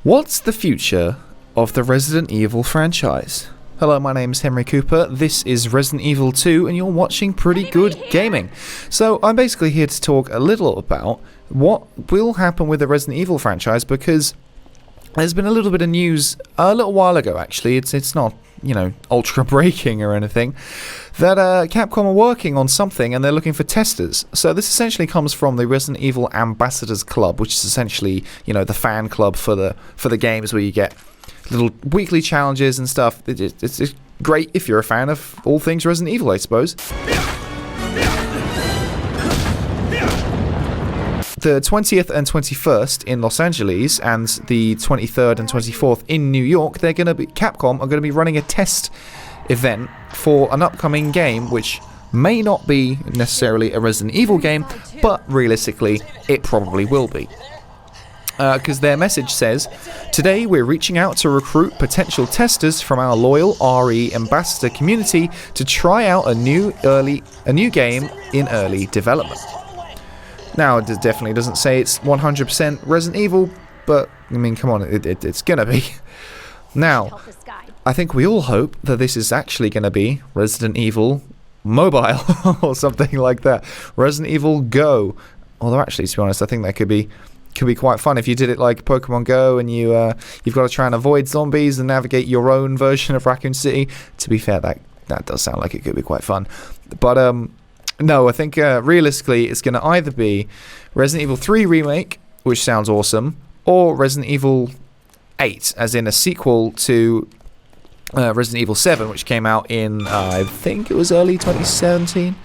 What's the future of the Resident Evil franchise? Hello, my name is Henry Cooper, this is Resident Evil 2, and you're watching Pretty Good Gaming. So, I'm basically here to talk a little about what will happen with the Resident Evil franchise, because there's been a little bit of news a little while ago, actually. It's not, you know, ultra-breaking or anything, that Capcom are working on something and they're looking for testers. So this essentially comes from the Resident Evil Ambassadors Club, which is essentially, you know, the fan club for the games, where you get little weekly challenges and stuff. It's great if you're a fan of all things Resident Evil, I suppose. The 20th and 21st in Los Angeles and the 23rd and 24th in New York, Capcom are going to be running a test event for an upcoming game which may not be necessarily a Resident Evil game, but realistically it probably will be. Because their message says, "Today we're reaching out to recruit potential testers from our loyal RE ambassador community to try out a new game in early development." Now, it definitely doesn't say it's 100% Resident Evil, but, I mean, come on, it's gonna be. Now, I think we all hope that this is actually gonna be Resident Evil Mobile, or something like that. Resident Evil Go. Although, actually, to be honest, I think that could be quite fun if you did it like Pokemon Go, and you've got to try and avoid zombies and navigate your own version of Raccoon City. To be fair, that does sound like it could be quite fun. But, no, I think realistically it's going to either be Resident Evil 3 Remake, which sounds awesome, or Resident Evil 8, as in a sequel to Resident Evil 7, which came out in, I think it was early 2017.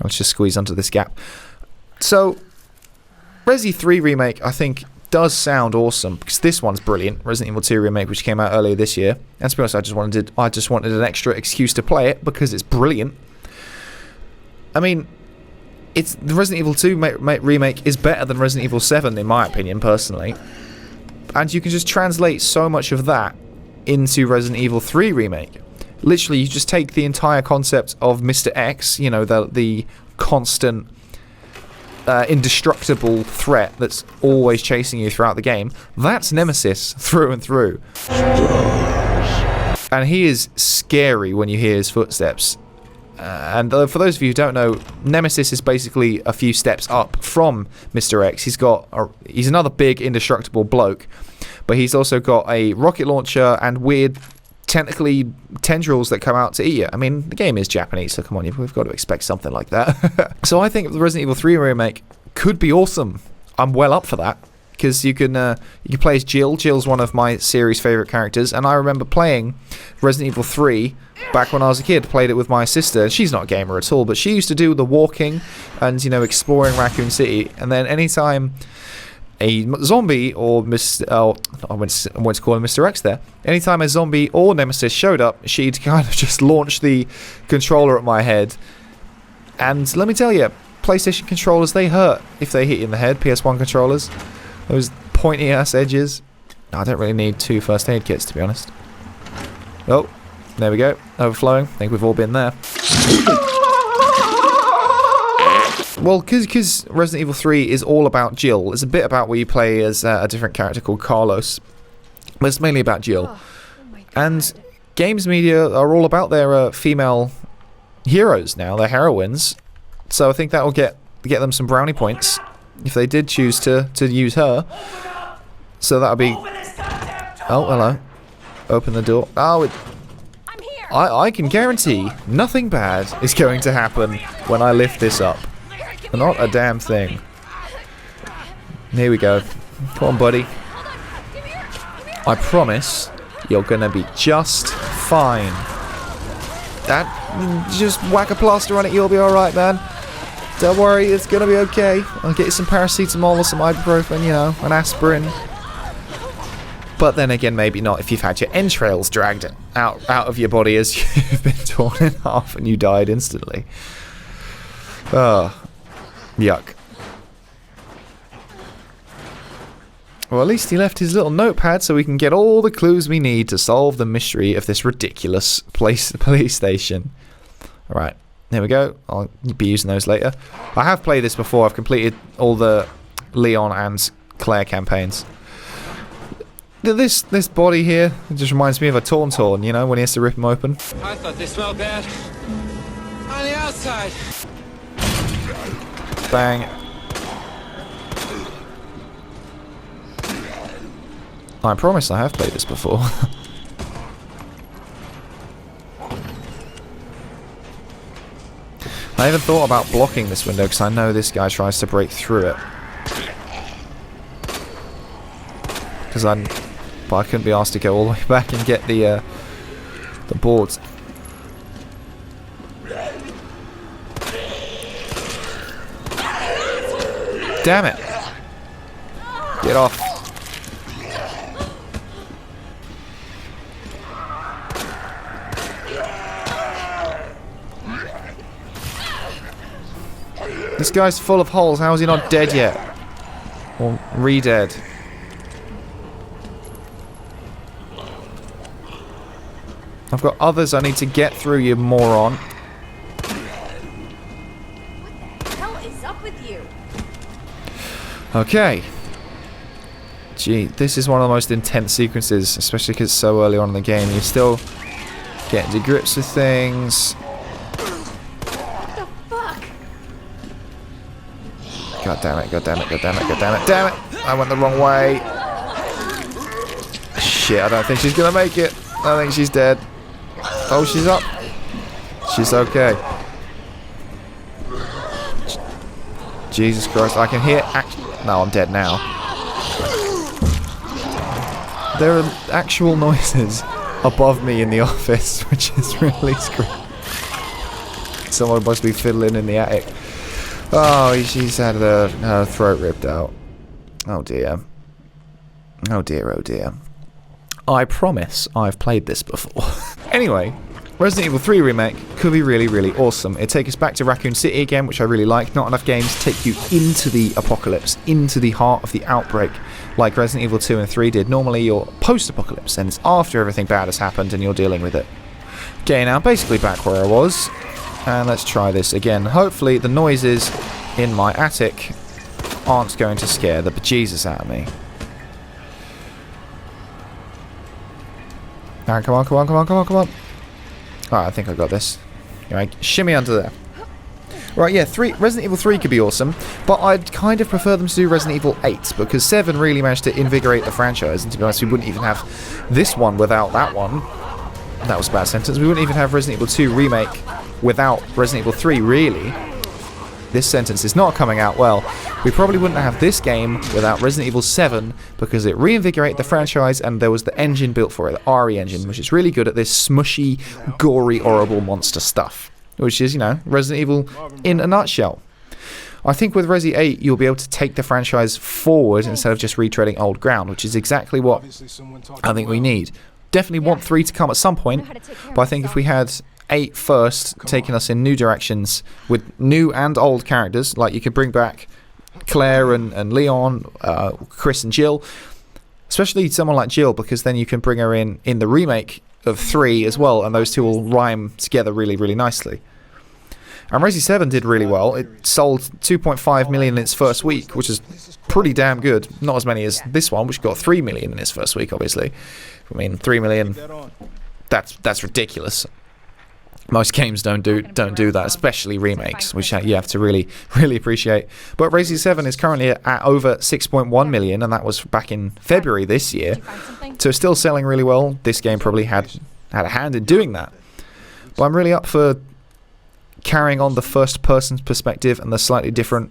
Let's just squeeze under this gap. So, Resi 3 Remake, I think, does sound awesome, because this one's brilliant. Resident Evil 2 Remake, which came out earlier this year. And to be honest, I just wanted an extra excuse to play it, because it's brilliant. I mean, the Resident Evil 2 remake is better than Resident Evil 7, in my opinion, personally. And you can just translate so much of that into Resident Evil 3 Remake. Literally, you just take the entire concept of Mr. X, you know, the constant, indestructible threat that's always chasing you throughout the game. That's Nemesis through and through. And he is scary when you hear his footsteps. And for those of you who don't know, Nemesis is basically a few steps up from Mr. X. He's another big indestructible bloke, but he's also got a rocket launcher and weird tentacly tendrils that come out to eat you. I mean, the game is Japanese, so come on, we've got to expect something like that. So I think the Resident Evil 3 remake could be awesome. I'm well up for that, because you can play as Jill. Jill's one of my series' favourite characters, and I remember playing Resident Evil 3 back when I was a kid. Played it with my sister. She's not a gamer at all, but she used to do the walking and, you know, exploring Raccoon City, and then anytime a zombie or I went to call him Mr. X there. Anytime a zombie or Nemesis showed up, she'd kind of just launch the controller at my head. And let me tell you, PlayStation controllers, they hurt if they hit you in the head. PS1 controllers, those pointy ass edges. I don't really need 2 first aid kits, to be honest. Oh, there we go. Overflowing. I think we've all been there. Well, because Resident Evil 3 is all about Jill. It's a bit about where you play as a different character called Carlos. But it's mainly about Jill. And games media are all about their female heroes now, their heroines. So I think that will get them some brownie points if they did choose to use her. So that'll be... Oh, hello. Open the door. Oh, I can guarantee nothing bad is going to happen when I lift this up. Not a damn thing. Here we go. Come on, buddy. I promise you're gonna be just fine. Just whack a plaster on it, you'll be alright, man. Don't worry, it's gonna be okay. I'll get you some paracetamol or some ibuprofen, you know, an aspirin. But then again, maybe not if you've had your entrails dragged out of your body as you've been torn in half and you died instantly. Oh, yuck. Well, at least he left his little notepad so we can get all the clues we need to solve the mystery of this ridiculous police station. Alright, there we go. I'll be using those later. I have played this before. I've completed all the Leon and Claire campaigns. This body here, it just reminds me of a Tauntaun, you know, when he has to rip him open. I thought they smelled bad on the outside. Bang. I promise I have played this before. I even thought about blocking this window because I know this guy tries to break through it. But I couldn't be asked to go all the way back and get the boards. Damn it! Get off. This guy's full of holes. How is he not dead yet? Or re-dead? I've got others I need to get through, you moron. What the hell is up with you? Okay. Gee, this is one of the most intense sequences, especially because it's so early on in the game. You're still getting to grips with things. What the fuck? God damn it, god damn it, god damn it, god damn it, damn it! I went the wrong way. Shit, I don't think she's gonna make it. I think she's dead. Oh, she's up. She's okay. Jesus Christ, I can hear no, I'm dead now. There are actual noises above me in the office, which is really screwy. Someone must be fiddling in the attic. Oh, she's had her throat ripped out. Oh dear. Oh dear, oh dear. I promise I've played this before. Anyway, Resident Evil 3 Remake could be really, really awesome. It'd take us back to Raccoon City again, which I really like. Not enough games take you into the apocalypse, into the heart of the outbreak, like Resident Evil 2 and 3 did. Normally you're post-apocalypse, and it's after everything bad has happened and you're dealing with it. Okay, now basically back where I was, and let's try this again. Hopefully the noises in my attic aren't going to scare the bejesus out of me. Alright, come on, come on, come on, come on, come on. Alright, I think I got this. Alright, shimmy under there. Right, yeah, Resident Evil 3 could be awesome, but I'd kind of prefer them to do Resident Evil 8, because 7 really managed to invigorate the franchise, and to be honest, we wouldn't even have this one without that one. That was a bad sentence. We wouldn't even have Resident Evil 2 Remake without Resident Evil 3, really. This sentence is not coming out well. We probably wouldn't have this game without Resident Evil 7 because it reinvigorated the franchise and there was the engine built for it, the RE engine, which is really good at this smushy, gory, horrible monster stuff. Which is, you know, Resident Evil in a nutshell. I think with Resi 8 you'll be able to take the franchise forward instead of just retreading old ground, which is exactly what I think we need. Definitely want 3 to come at some point, but I think if we had 8 first, taking us in new directions with new and old characters, like you could bring back Claire and Leon, Chris and Jill, especially someone like Jill, because then you can bring her in the remake of 3 as well, and those two will rhyme together really, really nicely. And Resi 7 did really well. It sold 2.5 million in its first week, which is pretty damn good. Not as many as this one, which got 3 million in its first week, obviously. I mean, 3 million, that's ridiculous. Most games don't do that, especially remakes, which you have to really, really appreciate. But Resi 7 is currently at over 6.1 million, and that was back in February this year. So it's still selling really well. This game probably had a hand in doing that. But I'm really up for carrying on the first-person perspective and the slightly different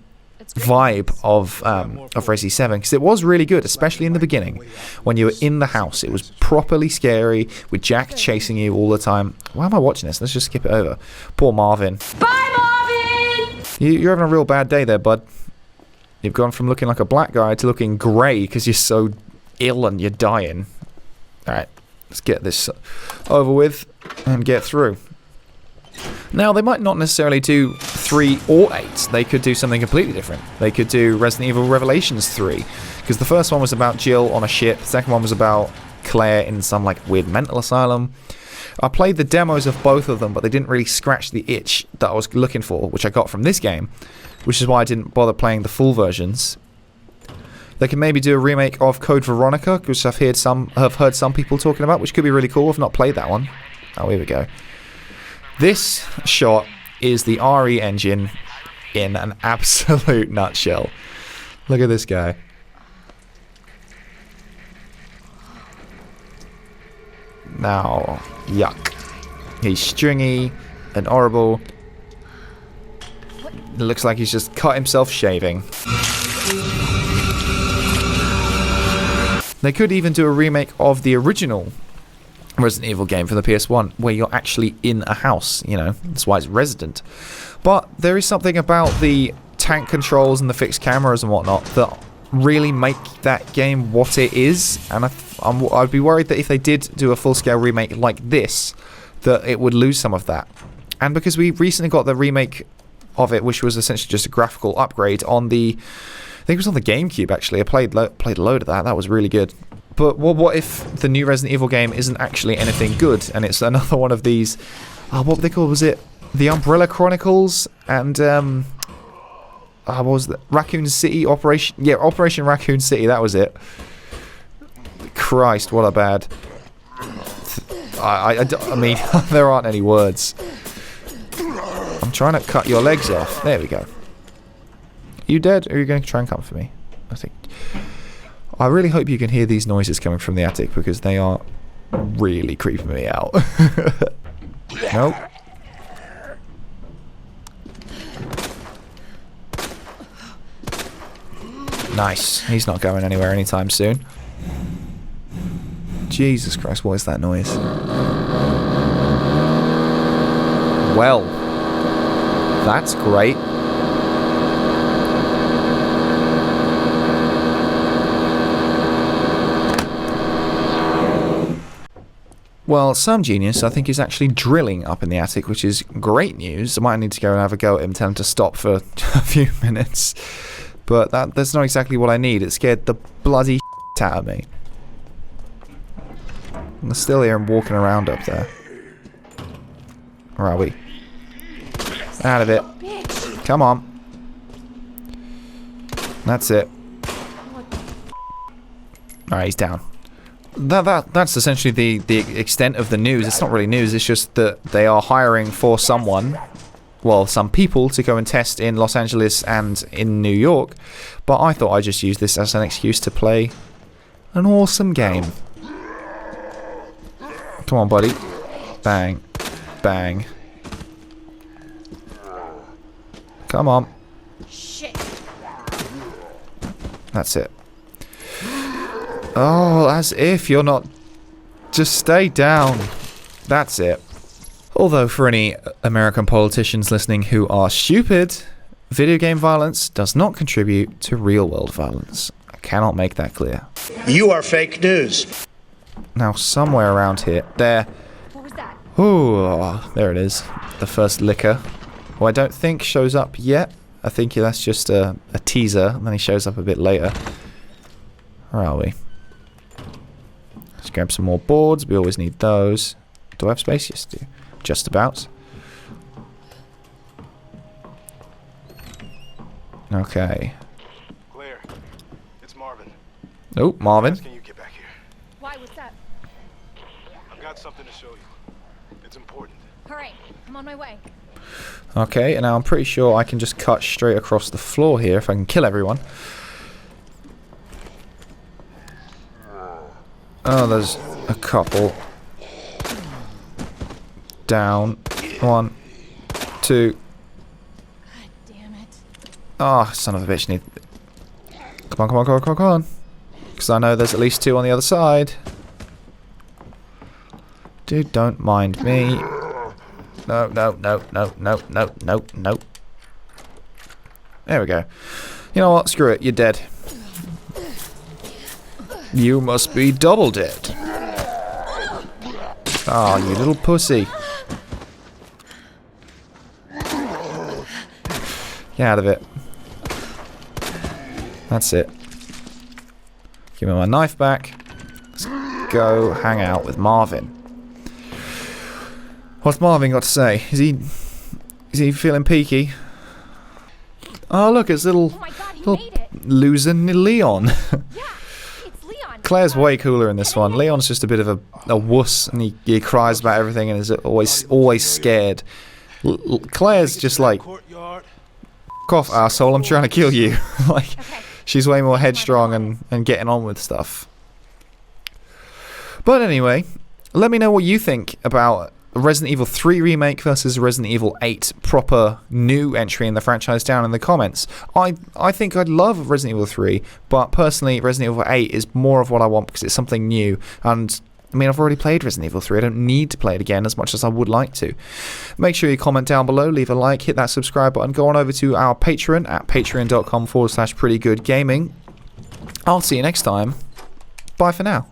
vibe of Resi 7, because it was really good, especially in the beginning when you were in the house. It was properly scary with Jack chasing you all the time. Why am I watching this? Let's just skip it over. Poor Marvin. Bye, Marvin! You're having a real bad day there, bud. You've gone from looking like a black guy to looking grey because you're so ill and you're dying. Alright, let's get this over with and get through. Now, they might not necessarily do 3 or 8. They could do something completely different. They could do Resident Evil Revelations 3. Because the first one was about Jill on a ship. The second one was about Claire in some like weird mental asylum. I played the demos of both of them, but they didn't really scratch the itch that I was looking for, which I got from this game. Which is why I didn't bother playing the full versions. They can maybe do a remake of Code Veronica, which I've heard some people talking about, which could be really cool. I've not played that one. Oh, here we go. This shot is the RE engine in an absolute nutshell. Look at this guy. Now, yuck. He's stringy and horrible. It looks like he's just cut himself shaving. They could even do a remake of the original Resident Evil game for the PS1, where you're actually in a house, you know, that's why it's Resident. But there is something about the tank controls and the fixed cameras and whatnot that really make that game what it is, and I'd be worried that if they did do a full-scale remake like this, that it would lose some of that. And because we recently got the remake of it, which was essentially just a graphical upgrade on the, I think it was on the GameCube actually. I played a load of that. That was really good. But what if the new Resident Evil game isn't actually anything good, and it's another one of these? What were they called? Was it the Umbrella Chronicles and what was that? Raccoon City Operation? Yeah, Operation Raccoon City. That was it. Christ, what a bad. I mean, there aren't any words. I'm trying to cut your legs off. There we go. You dead, or are you going to try and come for me? I really hope you can hear these noises coming from the attic, because they are really creeping me out. Nope. Nice. He's not going anywhere anytime soon. Jesus Christ, what is that noise? Well, that's great. Well, some genius, I think, is actually drilling up in the attic, which is great news. I might need to go and have a go at him, tell him to stop for a few minutes. But that's not exactly what I need. It scared the bloody shit out of me. I'm still here and walking around up there. Where are we? Out of it. Come on. That's it. Alright, he's down. That's essentially the extent of the news. It's not really news, it's just that they are hiring for someone, well, some people, to go and test in Los Angeles and in New York. But I thought I'd just use this as an excuse to play an awesome game. Come on, buddy. Bang. Bang. Come on. Shit. That's it. Oh, as if you're not... Just stay down. That's it. Although, for any American politicians listening who are stupid, video game violence does not contribute to real-world violence. I cannot make that clear. You are fake news. Now, somewhere around here... There. What was that? Ooh, there it is. The first liquor. Who I don't think shows up yet. I think that's just a teaser, and then he shows up a bit later. Where are we? Let's grab some more boards. We always need those. Do I have space? Yes, I do. Just about. Okay. Claire, it's Marvin. Oh, Marvin. Can you get back here? Why? What's up? I've got something to show you. It's important. Hurry. I'm on my way. Okay, and now I'm pretty sure I can just cut straight across the floor here if I can kill everyone. Oh, there's a couple. Down. 1, 2. God damn it. Oh, son of a bitch. Need. Come on, come on, come on, come on, come on. Because I know there's at least 2 on the other side. Dude, don't mind me. No, no, no, no, no, no, no, no. There we go. You know what? Screw it. You're dead. You must be double dead. Oh, you little pussy. Get out of it. That's it. Give me my knife back. Let's go hang out with Marvin. What's Marvin got to say? Is he feeling peaky? Oh look, it's little Oh my God, he little made it. losing Leon. Yeah, it's Leon. Claire's way cooler in this one. Leon's just a bit of a wuss, and he cries about everything and is always scared. Claire's just like, Courtyard. "F off, asshole, I'm trying to kill you." Like, Okay. she's way more headstrong and getting on with stuff. But anyway, let me know what you think about Resident Evil 3 Remake versus Resident Evil 8 proper new entry in the franchise down in the comments. I think I'd love Resident Evil 3, but personally Resident Evil 8 is more of what I want because it's something new. And I mean, I've already played Resident Evil 3. I don't need to play it again as much as I would like to. Make sure you comment down below, leave a like, hit that subscribe button, go on over to our Patreon at patreon.com/prettygoodgaming. I'll see you next time. Bye for now.